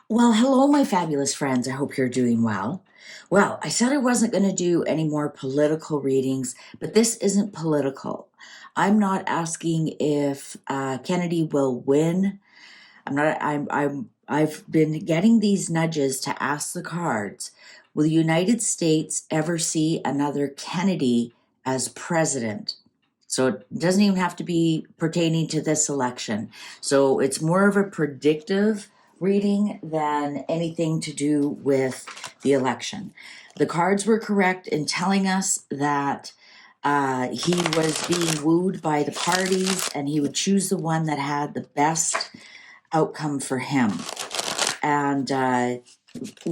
Well, hello, my fabulous friends. I hope you're doing well. Well, I said I wasn't going to do any more political readings, but this isn't political. I'm not asking if Kennedy will win. I'm not. I've been getting these nudges to ask the cards. Will the United States ever see another Kennedy as president? So it doesn't even have to be pertaining to this election. So it's more of a predictive reading than anything to do with the election. The cards were correct in telling us that he was being wooed by the parties and he would choose the one that had the best outcome for him and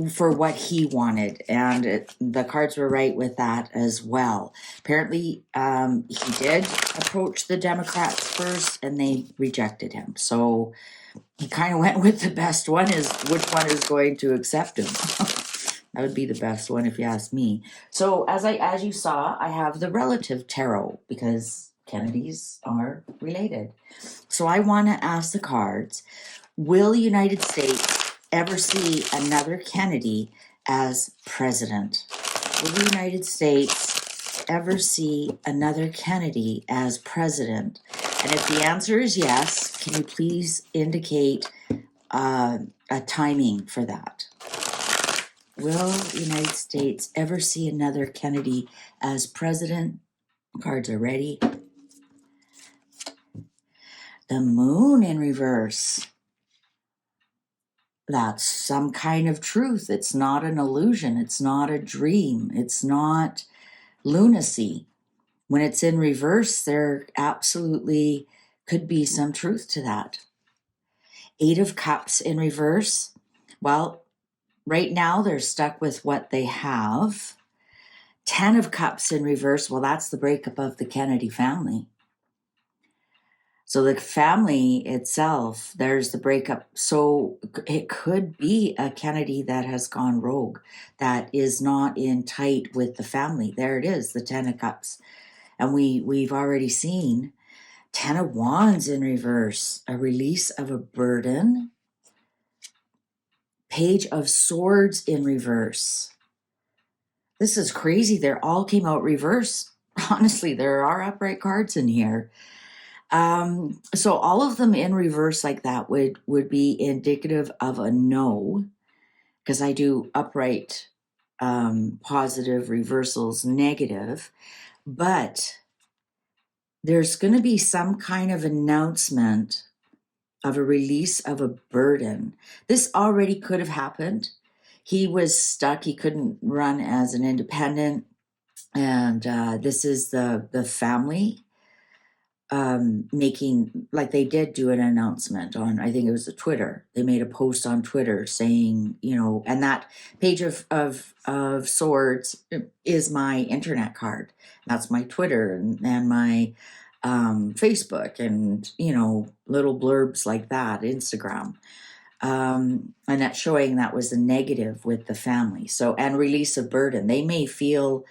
for what he wanted. And the cards were right with that as well. Apparently, he did approach the Democrats first and they rejected him. So he kind of went with the best one, is which one is going to accept him. That would be the best one if you ask me. So as you saw, I have the relative tarot because Kennedys are related. So I want to ask the cards, will the United States ever see another Kennedy as president? Will the United States ever see another Kennedy as president? And if the answer is yes, can you please indicate a timing for that? Will the United States ever see another Kennedy as president? Cards are ready. The moon in reverse. That's some kind of truth. It's not an illusion. It's not a dream. It's not lunacy. When it's in reverse, there absolutely could be some truth to that. 8 of Cups in reverse. Well, right now they're stuck with what they have. 10 of Cups in reverse. Well, that's the breakup of the Kennedy family. So the family itself, there's the breakup. So it could be a Kennedy that has gone rogue, that is not in tight with the family. There it is, the 10 of Cups. And we've already seen 10 of Wands in reverse, a release of a burden. Page of Swords in reverse. This is crazy. They all came out reverse. Honestly, there are upright cards in here. So all of them in reverse like that would be indicative of a no, because I do upright, positive, reversals, negative, but there's going to be some kind of announcement of a release of a burden. This already could have happened. He was stuck. He couldn't run as an independent. And this is the family making, like they did do an announcement on, I think it was a Twitter. They made a post on Twitter saying, and that page of swords is my internet card. That's my Twitter and my Facebook and, little blurbs like that, Instagram. And that's showing that was a negative with the family. So, and release of burden. They may feel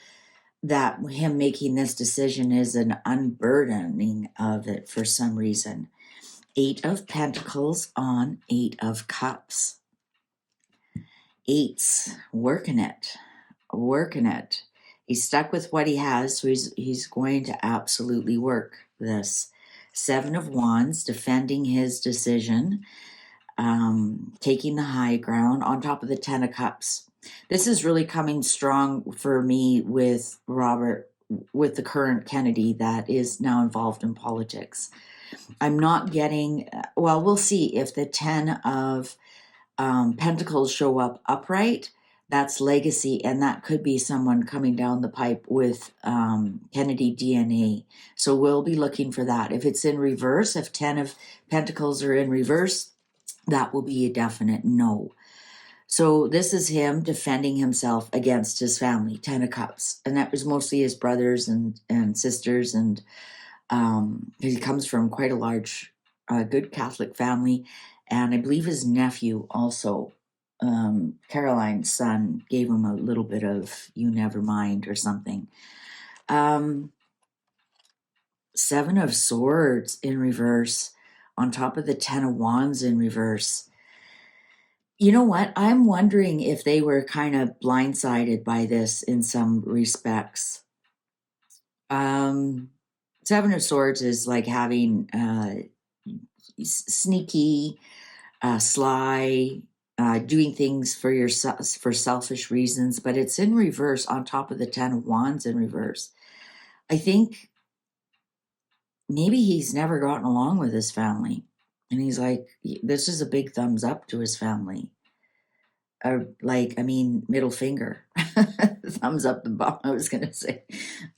that him making this decision is an unburdening of it for some reason. 8 of Pentacles on 8 of Cups. Eights, working it. He's stuck with what he has, so he's going to absolutely work this. 7 of Wands, defending his decision, taking the high ground on top of the 10 of Cups. This is really coming strong for me with Robert, with the current Kennedy that is now involved in politics. I'm not getting, well, we'll see if the 10 of Pentacles show up upright. That's legacy, and that could be someone coming down the pipe with Kennedy DNA. So we'll be looking for that. If it's in reverse, if 10 of Pentacles are in reverse, that will be a definite no. So this is him defending himself against his family, 10 of Cups. And that was mostly his brothers and sisters. And he comes from quite a large, good Catholic family. And I believe his nephew also, Caroline's son, gave him a little bit of you never mind or something. 7 of Swords in reverse on top of the 10 of Wands in reverse. You know what? I'm wondering if they were kind of blindsided by this in some respects. Um, Seven of Swords is like having sneaky, sly, doing things for yourself for selfish reasons, but it's in reverse on top of the Ten of Wands in reverse. I think maybe he's never gotten along with his family, and he's like, this is a big thumbs up to his family. Like, I mean, middle finger, thumbs up the bottom. I was gonna say,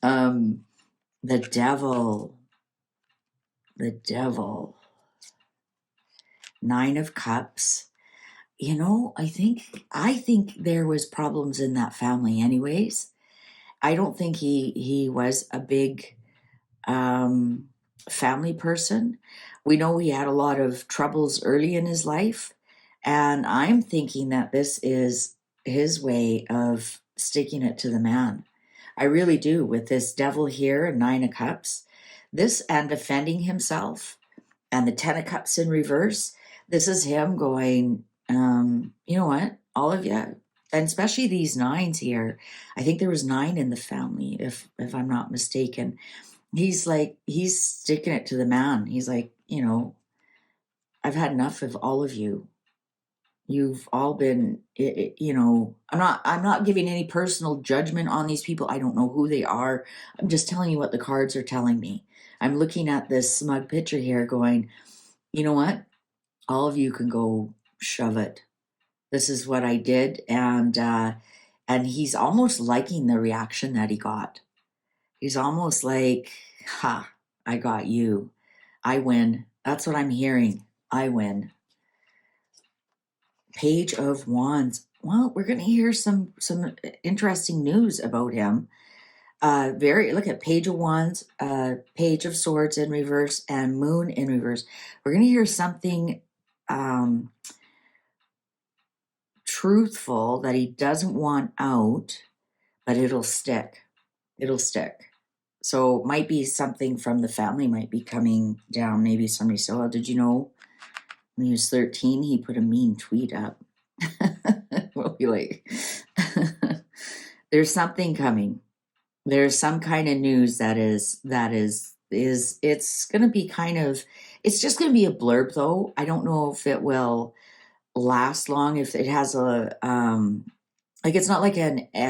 um, the devil, the devil, Nine of Cups. You know, I think there was problems in that family, anyways. I don't think he was a big um, family person. We know he had a lot of troubles early in his life, and I'm thinking that this is his way of sticking it to the man. I really do, with this devil here and Nine of Cups. This and defending himself and the Ten of Cups in reverse. This is him going, you know what? All of you, and especially these nines here. I think there was nine in the family, if I'm not mistaken. He's like, he's sticking it to the man. He's like, I've had enough of all of you. You've all been, I'm not giving any personal judgment on these people. I don't know who they are. I'm just telling you what the cards are telling me. I'm looking at this smug picture here going, you know what? All of you can go shove it. This is what I did. And he's almost liking the reaction that he got. He's almost like, ha, I got you. I win. That's what I'm hearing. I win. Page of Wands. Well, we're going to hear some interesting news about him. Look at Page of Wands, Page of Swords in reverse, and Moon in reverse. We're going to hear something truthful that he doesn't want out, but it'll stick. It'll stick. So might be something from the family might be coming down. Maybe somebody said, "Oh, did you know when he was 13, he put a mean tweet up?" We'll be like, there's something coming. There's some kind of news that is it's going to be it's just going to be a blurb though. I don't know if it will last long, if it has like it's not like an an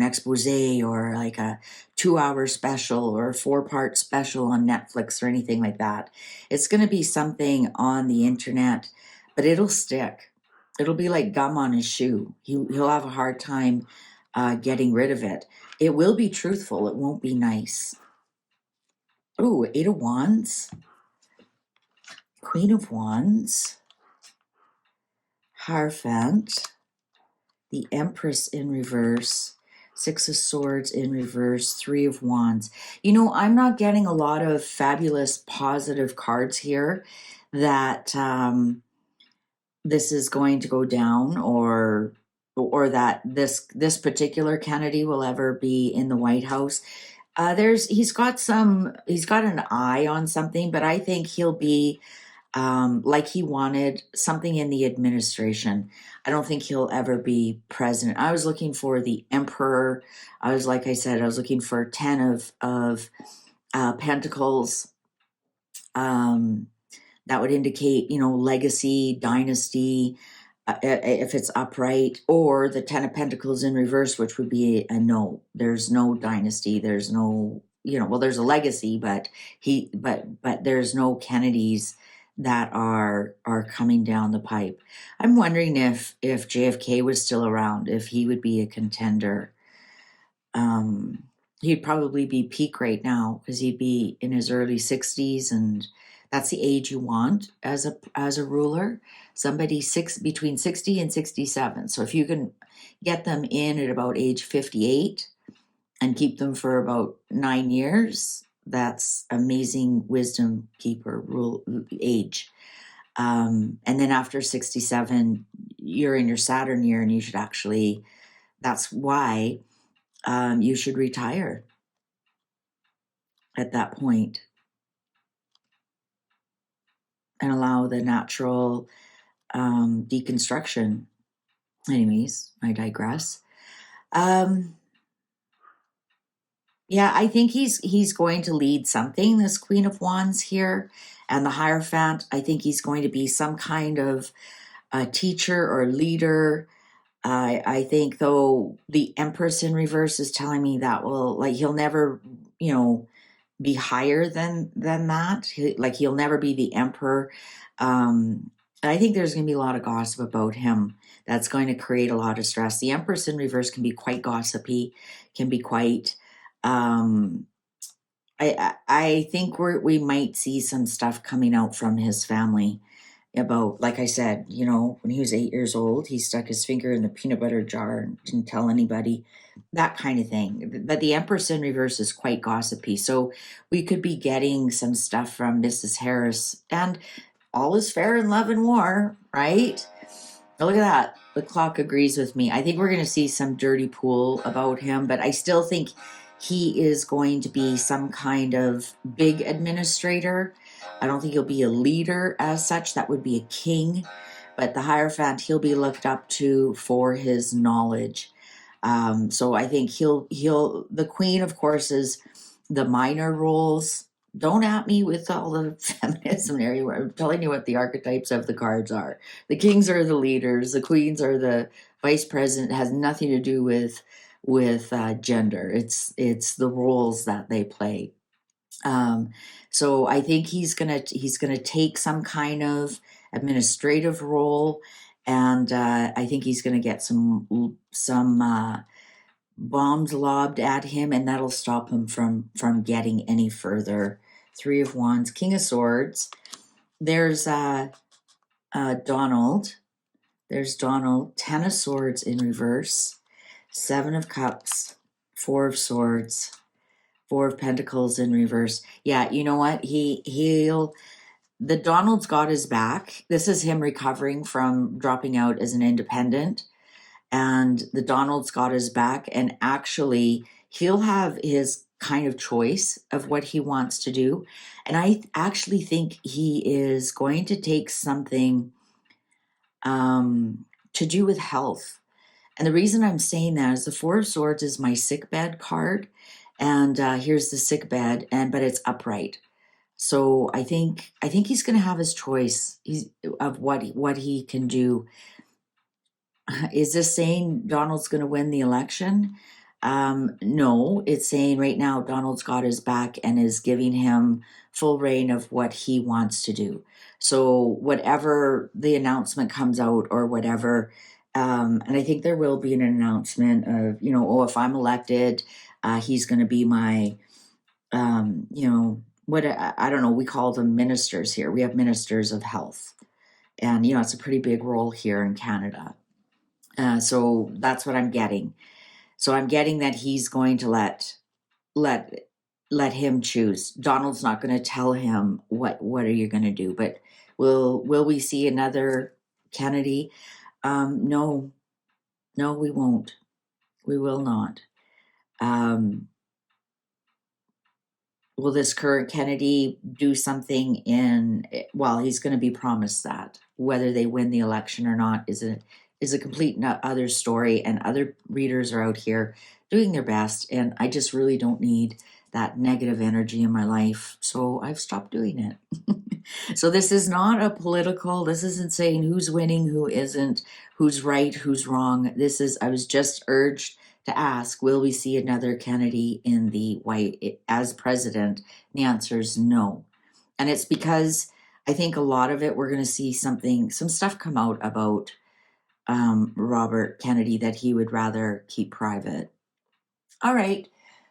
expose or like a 2-hour special or a 4-part special on Netflix or anything like that. It's going to be something on the internet, but it'll stick. It'll be like gum on his shoe. He'll have a hard time getting rid of it. It will be truthful. It won't be nice. Oh, Eight of Wands, Queen of Wands, Hierophant, the Empress in reverse, Six of Swords in reverse, Three of Wands. I'm not getting a lot of fabulous positive cards here that this is going to go down or that this particular Kennedy will ever be in the White House. He's got an eye on something, but I think he'll be like he wanted something in the administration. I don't think he'll ever be president. I was looking for the emperor. Like I said, I was looking for 10 of pentacles. That would indicate, legacy, dynasty, if it's upright, or the 10 of pentacles in reverse, which would be a no. There's no dynasty. There's no, well, there's a legacy, but there's no Kennedys that are coming down the pipe. I'm wondering if JFK was still around, if he would be a contender. He'd probably be peak right now because he'd be in his early 60s, and that's the age you want as a ruler. Somebody between 60 and 67. So if you can get them in at about age 58 and keep them for about 9 years, that's amazing wisdom keeper rule age. And then after 67, you're in your Saturn year, and you should actually. That's why you should retire at that point and allow the natural deconstruction. Anyways, I digress. Um, yeah, I think he's going to lead something, this Queen of Wands here. And the Hierophant, I think he's going to be some kind of a teacher or leader. I think though the Empress in reverse is telling me that will, like, he'll never, be higher than that. He'll never be the emperor. And I think there's going to be a lot of gossip about him. That's going to create a lot of stress. The Empress in reverse can be quite gossipy, can be quite. Um, I think we might see some stuff coming out from his family about, like I said, when he was 8 years old, he stuck his finger in the peanut butter jar and didn't tell anybody, that kind of thing. But the Empress in reverse is quite gossipy. So we could be getting some stuff from Mrs. Harris, and all is fair in love and war, right? Oh, look at that. The clock agrees with me. I think we're going to see some dirty pool about him, but I still think he is going to be some kind of big administrator. I don't think he'll be a leader as such. That would be a king. But the Hierophant, he'll be looked up to for his knowledge. So I think the queen, of course, is the minor roles. Don't at me with all the feminism area where I'm telling you what the archetypes of the cards are. The kings are the leaders, the queens are the vice president. It has nothing to do with gender. It's the roles that they play. So I think he's gonna take some kind of administrative role, and I think he's gonna get some bombs lobbed at him, and that'll stop him from getting any further. Three of Wands, King of Swords. There's Donald. There's Donald. 10 of Swords in reverse. 7 of Cups. 4 of Swords. 4 of Pentacles in reverse. Yeah, you know what? The Donald's got his back. This is him recovering from dropping out as an independent. And the Donald's got his back, and actually he'll have his kind of choice of what he wants to do. And I actually think he is going to take something to do with health. And the reason I'm saying that is the 4 of Swords is my sick bed card. And here's the sick bed, but it's upright. So I think he's going to have his choice of what he can do. Is this saying Donald's going to win the election? No, it's saying right now Donald's got his back and is giving him full reign of what he wants to do. So whatever the announcement comes out or whatever, and I think there will be an announcement of, if I'm elected, he's going to be my, what, I don't know, we call them ministers here. We have ministers of health. And, it's a pretty big role here in Canada. So that's what I'm getting. So I'm getting that he's going to let him choose. Donald's not going to tell him what are you going to do. But will we see another Kennedy? No, we won't. We will not. Will this current Kennedy do something he's going to be promised that. Whether they win the election or not is a complete other story, and other readers are out here doing their best, and I just really don't need that negative energy in my life, so I've stopped doing it. So this is not a political, this isn't saying who's winning, who isn't, who's right, who's wrong. I was just urged to ask, will we see another Kennedy in the White as president? The answer is no. And it's because I think a lot of it, we're going to see some stuff come out about Robert Kennedy that he would rather keep private. All right.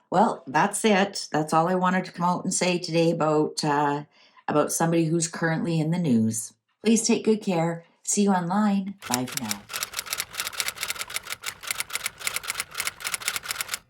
Well, that's it. That's all I wanted to come out and say today about somebody who's currently in the news. Please take good care. See you online. Bye for now.